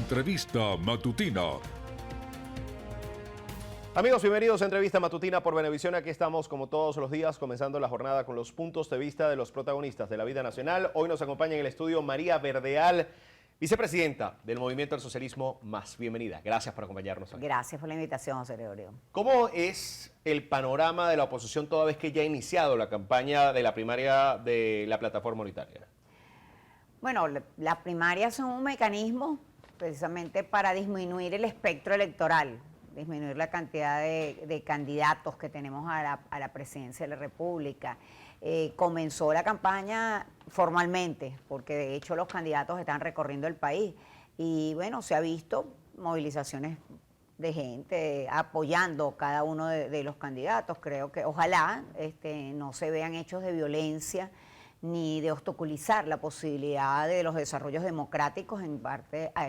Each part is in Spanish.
Entrevista Matutina. Amigos, bienvenidos a Entrevista Matutina por Venevisión. Aquí estamos como todos los días, comenzando la jornada con los puntos de vista de los protagonistas de la vida nacional. Hoy nos acompaña en el estudio María Verdeal, vicepresidenta del Movimiento del Socialismo Más. Bienvenida, gracias por acompañarnos hoy. Gracias por la invitación, José Gregorio. ¿Cómo es el panorama de la oposición toda vez que ya ha iniciado la campaña de la primaria de la plataforma unitaria? Bueno, las primarias son un mecanismo precisamente para disminuir el espectro electoral, disminuir la cantidad de candidatos que tenemos a la presidencia de la República. Comenzó la campaña formalmente, porque de hecho los candidatos están recorriendo el país. Y bueno, se ha visto movilizaciones de gente apoyando cada uno de los candidatos. Creo que ojalá no se vean hechos de violencia ni de obstaculizar la posibilidad de los desarrollos democráticos en parte a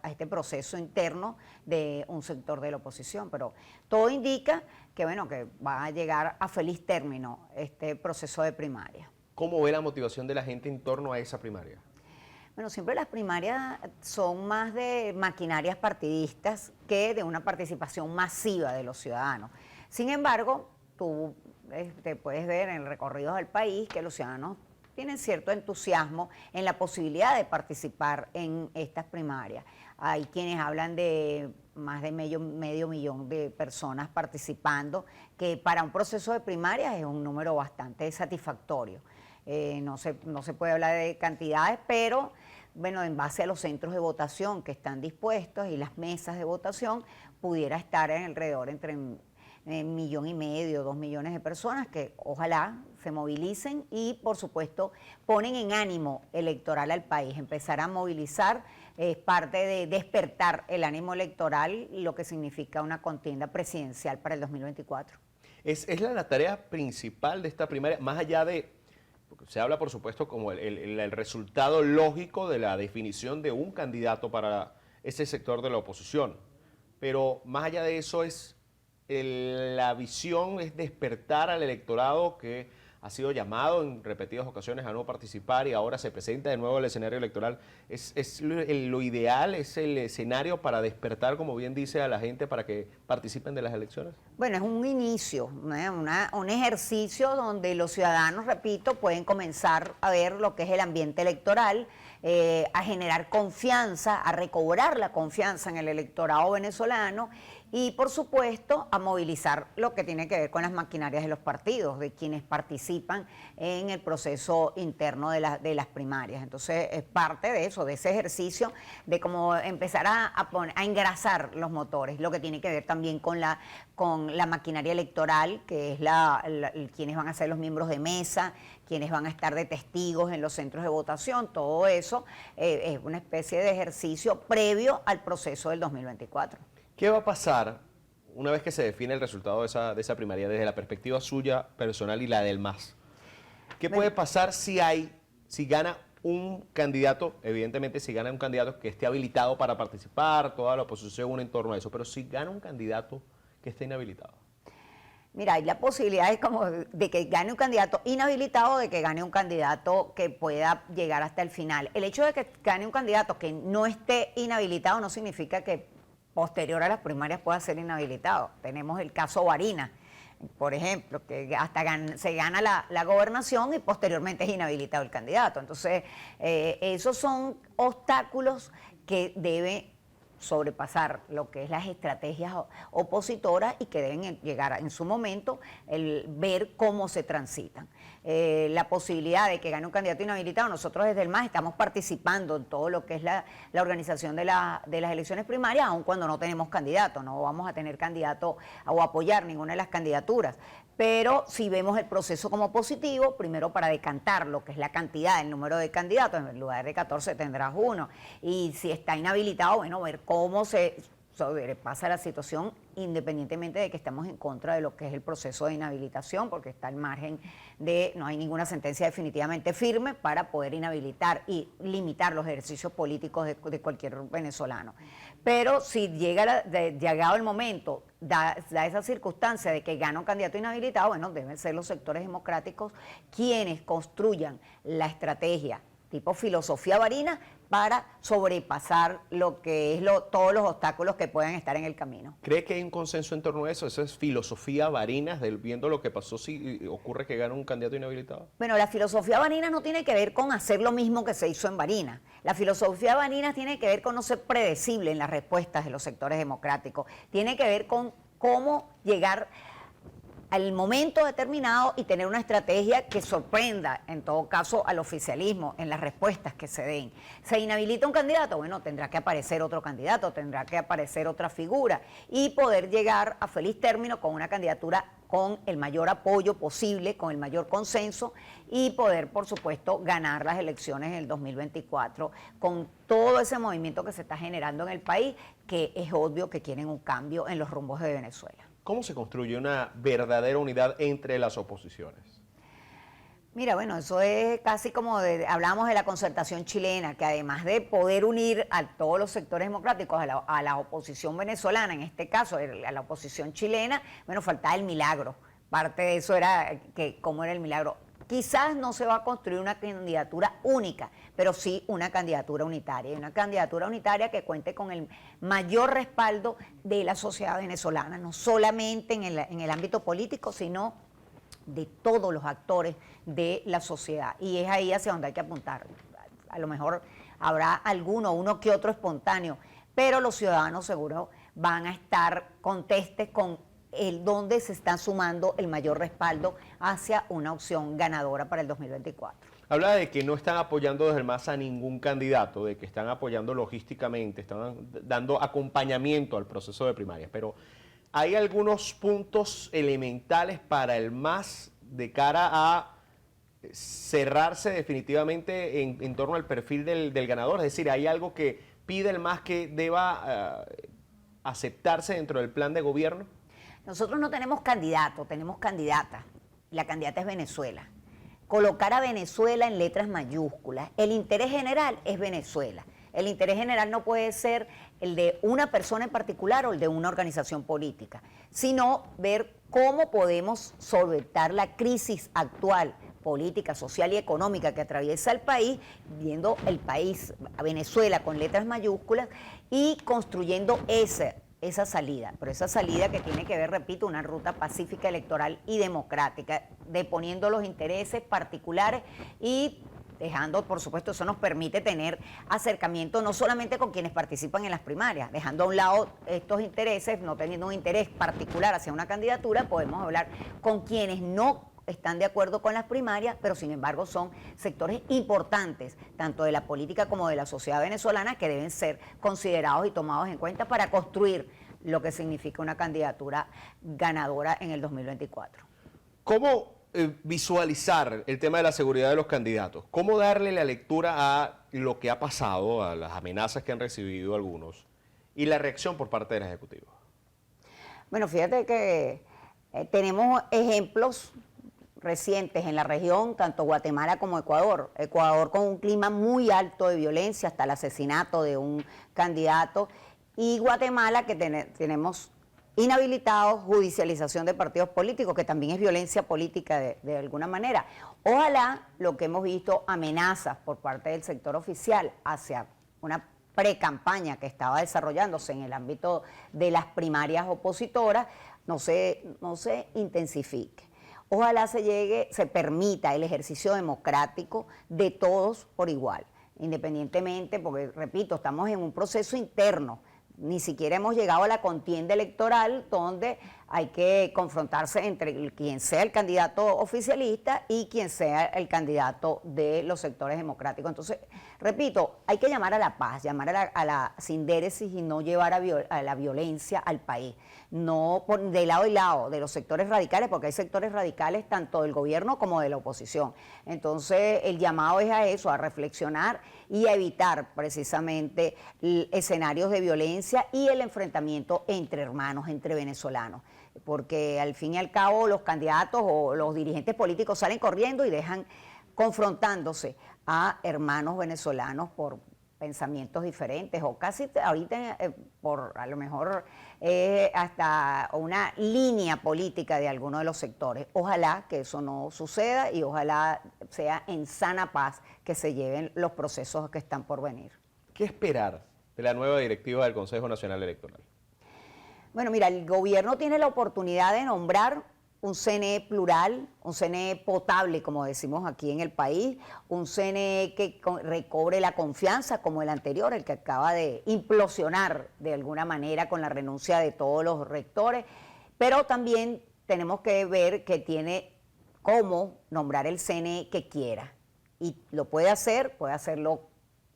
este proceso interno de un sector de la oposición. Pero todo indica que, bueno, que va a llegar a feliz término este proceso de primaria. ¿Cómo ve la motivación de la gente en torno a esa primaria? Bueno, siempre las primarias son más de maquinarias partidistas que de una participación masiva de los ciudadanos. Sin embargo, tú te puedes ver en el recorrido del país que los ciudadanos tienen cierto entusiasmo en la posibilidad de participar en estas primarias. Hay quienes hablan de más de medio millón de personas participando, que para un proceso de primarias es un número bastante satisfactorio. No se puede hablar de cantidades, pero bueno, en base a los centros de votación que están dispuestos y las mesas de votación, pudiera estar en alrededor entre 1,5 millones, 2 millones de personas que ojalá se movilicen y por supuesto ponen en ánimo electoral al país. Empezar a movilizar es parte de despertar el ánimo electoral, lo que significa una contienda presidencial para el 2024. ¿Es la tarea principal de esta primaria, más allá de, porque se habla por supuesto como el resultado lógico de la definición de un candidato para ese sector de la oposición, pero más allá de eso la visión es despertar al electorado que ha sido llamado en repetidas ocasiones a no participar y ahora se presenta de nuevo el escenario electoral? ¿Es lo ideal, es el escenario para despertar, como bien dice, a la gente para que participen de las elecciones? Bueno, es un inicio, un ejercicio donde los ciudadanos, repito, pueden comenzar a ver lo que es el ambiente electoral, a generar confianza, a recobrar la confianza en el electorado venezolano y, por supuesto, a movilizar lo que tiene que ver con las maquinarias de los partidos, de quienes participan en el proceso interno de las primarias. Entonces, es parte de eso, de ese ejercicio, de cómo empezar a engrasar los motores, lo que tiene que ver también con la maquinaria electoral, que es quienes van a ser los miembros de mesa, quienes van a estar de testigos en los centros de votación. Todo eso es una especie de ejercicio previo al proceso del 2024. ¿Qué va a pasar una vez que se define el resultado de esa primaria desde la perspectiva suya personal y la del MAS? ¿Qué puede pasar si gana un candidato? Evidentemente, si gana un candidato que esté habilitado para participar, toda la oposición une en torno a eso, pero si gana un candidato que esté inhabilitado. Mira, hay la posibilidad de que gane un candidato inhabilitado o de que gane un candidato que pueda llegar hasta el final. El hecho de que gane un candidato que no esté inhabilitado no significa que posterior a las primarias pueda ser inhabilitado. Tenemos el caso Barinas, por ejemplo, que hasta se gana la gobernación y posteriormente es inhabilitado el candidato. Entonces, esos son obstáculos que debe sobrepasar lo que es las estrategias opositoras y que deben llegar en su momento el ver cómo se transitan. La posibilidad de que gane un candidato inhabilitado, nosotros desde el MAS estamos participando en todo lo que es la organización de las elecciones primarias, aun cuando no tenemos candidato, no vamos a tener candidato o apoyar ninguna de las candidaturas. Pero si vemos el proceso como positivo, primero para decantar lo que es la cantidad, el número de candidatos, en lugar de 14 tendrás uno. Y si está inhabilitado, bueno, ver cómo se sobrepasa la situación, independientemente de que estamos en contra de lo que es el proceso de inhabilitación, porque está al margen no hay ninguna sentencia definitivamente firme para poder inhabilitar y limitar los ejercicios políticos de cualquier venezolano. Pero si llegado el momento, da esa circunstancia de que gana un candidato inhabilitado, bueno, deben ser los sectores democráticos quienes construyan la estrategia tipo filosofía Barinas para sobrepasar lo que es todos los obstáculos que puedan estar en el camino. ¿Cree que hay un consenso en torno a eso? ¿Esa es filosofía Barinas, viendo lo que pasó si ocurre que gana un candidato inhabilitado? Bueno, la filosofía Barinas no tiene que ver con hacer lo mismo que se hizo en Barinas. La filosofía Barinas tiene que ver con no ser predecible en las respuestas de los sectores democráticos. Tiene que ver con cómo llegar al momento determinado y tener una estrategia que sorprenda, en todo caso, al oficialismo en las respuestas que se den. ¿Se inhabilita un candidato? Bueno, tendrá que aparecer otro candidato, tendrá que aparecer otra figura y poder llegar a feliz término con una candidatura con el mayor apoyo posible, con el mayor consenso y poder, por supuesto, ganar las elecciones en el 2024 con todo ese movimiento que se está generando en el país, que es obvio que quieren un cambio en los rumbos de Venezuela. ¿Cómo se construye una verdadera unidad entre las oposiciones? Mira, bueno, eso es casi como hablamos de la concertación chilena, que además de poder unir a todos los sectores democráticos, a la oposición venezolana, en este caso, a la oposición chilena, bueno, faltaba el milagro. Parte de eso era cómo era el milagro. Quizás no se va a construir una candidatura única, pero sí una candidatura unitaria. Y una candidatura unitaria que cuente con el mayor respaldo de la sociedad venezolana, no solamente en el ámbito político, sino de todos los actores de la sociedad. Y es ahí hacia donde hay que apuntar. A lo mejor habrá uno que otro espontáneo, pero los ciudadanos seguro van a estar contestes con donde se está sumando el mayor respaldo hacia una opción ganadora para el 2024. Habla de que no están apoyando desde el MAS a ningún candidato, de que están apoyando logísticamente, están dando acompañamiento al proceso de primarias, pero hay algunos puntos elementales para el MAS de cara a cerrarse definitivamente en torno al perfil del ganador, es decir, hay algo que pide el MAS que deba aceptarse dentro del plan de gobierno. Nosotros no tenemos candidato, tenemos candidata. La candidata es Venezuela. Colocar a Venezuela en letras mayúsculas. El interés general es Venezuela. El interés general no puede ser el de una persona en particular o el de una organización política, sino ver cómo podemos solventar la crisis actual, política, social y económica que atraviesa el país, viendo el país, a Venezuela con letras mayúsculas y construyendo esa salida, pero esa salida que tiene que ver, repito, una ruta pacífica, electoral y democrática, deponiendo los intereses particulares y dejando, por supuesto, eso nos permite tener acercamiento no solamente con quienes participan en las primarias, dejando a un lado estos intereses, no teniendo un interés particular hacia una candidatura, podemos hablar con quienes no están de acuerdo con las primarias, pero sin embargo son sectores importantes, tanto de la política como de la sociedad venezolana, que deben ser considerados y tomados en cuenta para construir lo que significa una candidatura ganadora en el 2024. ¿Cómo visualizar el tema de la seguridad de los candidatos? ¿Cómo darle la lectura a lo que ha pasado, a las amenazas que han recibido algunos y la reacción por parte del Ejecutivo? Bueno, fíjate que tenemos ejemplos recientes en la región, tanto Guatemala como Ecuador. Ecuador con un clima muy alto de violencia, hasta el asesinato de un candidato, y Guatemala que tenemos inhabilitados, judicialización de partidos políticos, que también es violencia política de alguna manera. Ojalá lo que hemos visto, amenazas por parte del sector oficial hacia una pre-campaña que estaba desarrollándose en el ámbito de las primarias opositoras, no se intensifique. Ojalá se permita el ejercicio democrático de todos por igual, independientemente, porque repito, estamos en un proceso interno. Ni siquiera hemos llegado a la contienda electoral donde hay que confrontarse entre quien sea el candidato oficialista y quien sea el candidato de los sectores democráticos. Entonces, repito, hay que llamar a la paz, llamar a la sindéresis y no llevar a la violencia al país. No de lado y lado, de los sectores radicales, porque hay sectores radicales tanto del gobierno como de la oposición. Entonces, el llamado es a eso, a reflexionar y a evitar precisamente escenarios de violencia y el enfrentamiento entre hermanos, entre venezolanos. Porque al fin y al cabo los candidatos o los dirigentes políticos salen corriendo y dejan confrontándose a hermanos venezolanos por pensamientos diferentes o casi ahorita por a lo mejor hasta una línea política de alguno de los sectores. Ojalá que eso no suceda y ojalá sea en sana paz que se lleven los procesos que están por venir. ¿Qué esperar de la nueva directiva del Consejo Nacional Electoral? Bueno, mira, el gobierno tiene la oportunidad de nombrar un CNE plural, un CNE potable, como decimos aquí en el país, un CNE que recobre la confianza como el anterior, el que acaba de implosionar de alguna manera con la renuncia de todos los rectores, pero también tenemos que ver que tiene cómo nombrar el CNE que quiera. Y lo puede hacerlo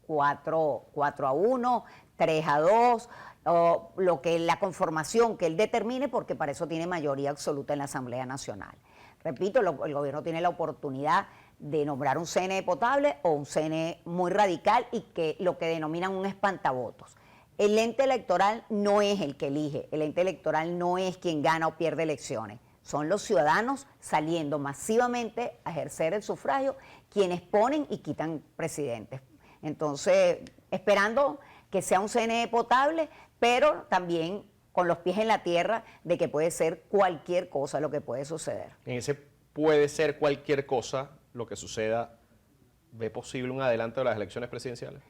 4-1, 3-2, o la conformación que él determine, porque para eso tiene mayoría absoluta en la Asamblea Nacional. Repito, el gobierno tiene la oportunidad de nombrar un CNE potable o un CNE muy radical y que lo que denominan un espantavotos. El ente electoral no es el que elige, el ente electoral no es quien gana o pierde elecciones. Son los ciudadanos saliendo masivamente a ejercer el sufragio quienes ponen y quitan presidentes. Entonces, esperando que sea un CNE potable, pero también con los pies en la tierra de que puede ser cualquier cosa lo que puede suceder. En ese puede ser cualquier cosa lo que suceda. ¿Ve posible un adelanto de las elecciones presidenciales?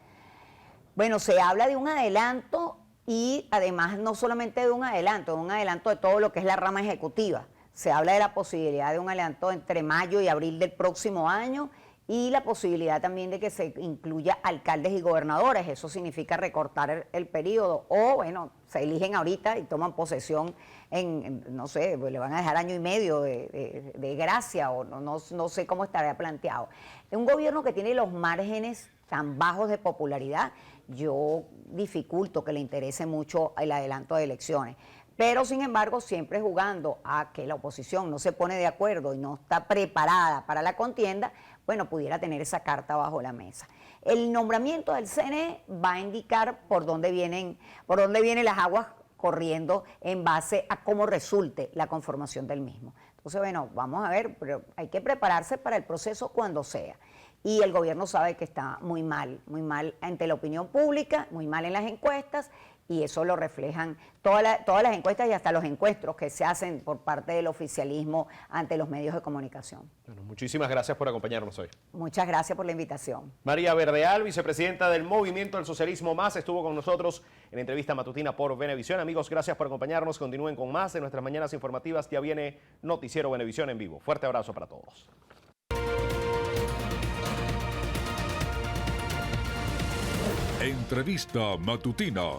Bueno, se habla de un adelanto y además no solamente de un adelanto de todo lo que es la rama ejecutiva. Se habla de la posibilidad de un adelanto entre mayo y abril del próximo año y la posibilidad también de que se incluya alcaldes y gobernadores. Eso significa recortar el periodo. O, bueno, se eligen ahorita y toman posesión no sé, pues le van a dejar año y medio de gracia o no sé cómo estaría planteado. Un gobierno que tiene los márgenes tan bajos de popularidad, yo dificulto que le interese mucho el adelanto de elecciones. Pero, sin embargo, siempre jugando a que la oposición no se pone de acuerdo y no está preparada para la contienda, bueno, pudiera tener esa carta bajo la mesa. El nombramiento del CNE va a indicar por dónde vienen las aguas corriendo en base a cómo resulte la conformación del mismo. Entonces, bueno, vamos a ver, pero hay que prepararse para el proceso cuando sea. Y el gobierno sabe que está muy mal ante la opinión pública, muy mal en las encuestas, y eso lo reflejan todas las encuestas y hasta los encuentros que se hacen por parte del oficialismo ante los medios de comunicación. Bueno, muchísimas gracias por acompañarnos hoy. Muchas gracias por la invitación. María Verdeal, vicepresidenta del Movimiento del Socialismo Más, estuvo con nosotros en entrevista matutina por Venevisión. Amigos, gracias por acompañarnos. Continúen con más de nuestras mañanas informativas. Ya viene Noticiero Venevisión en vivo. Fuerte abrazo para todos. Entrevista matutina